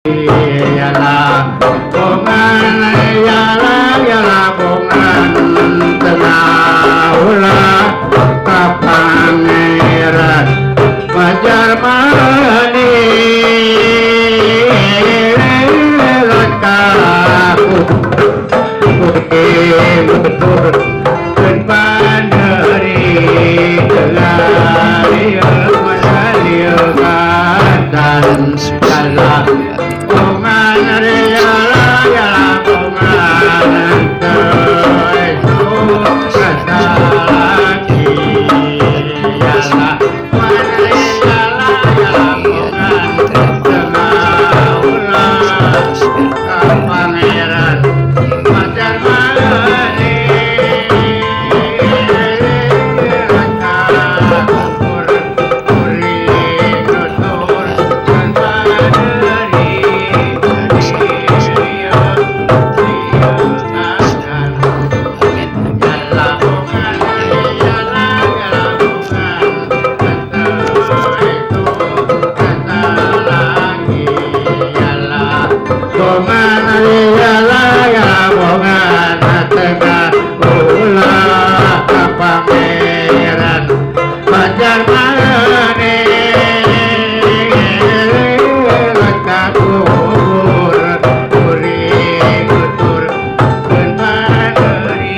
Yalah bongan yalah bongan tengah ulah kapangeran Fajar mani lekaku mutur penpanderi gelari masalia katan yalah bongan yalah bongan itu kata lagi yalah yalah bongan tengah ulah pangeran Fajar mani Fajar mani lekakur kuring tutur penpanderi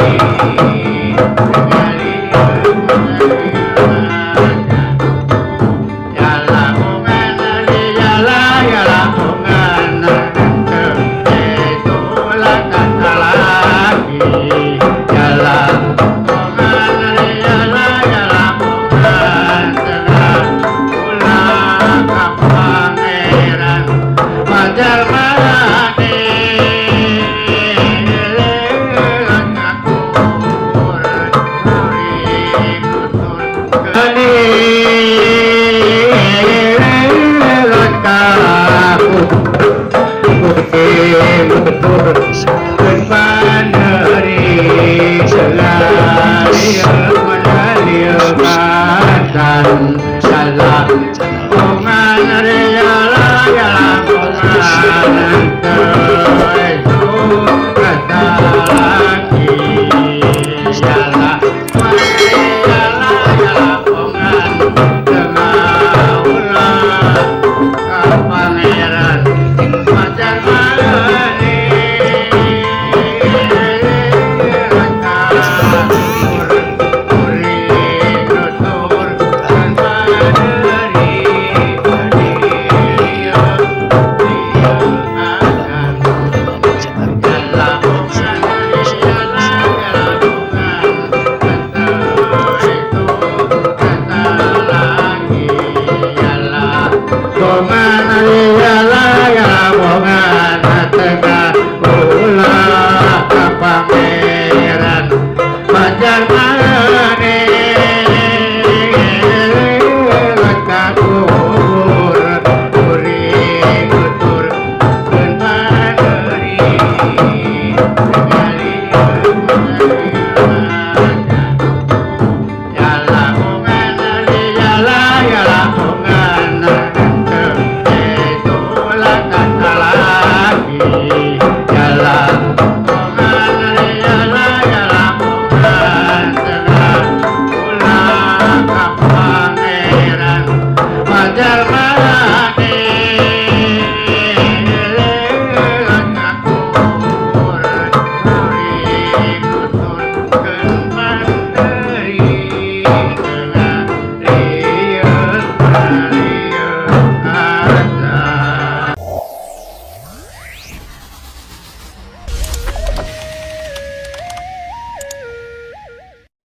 yalah bongan yalah bongan itu kata lagi yalah bongan yalah bongan tengah ulah pangeran Fajar mani lekakur kuring tutur lekaku mutur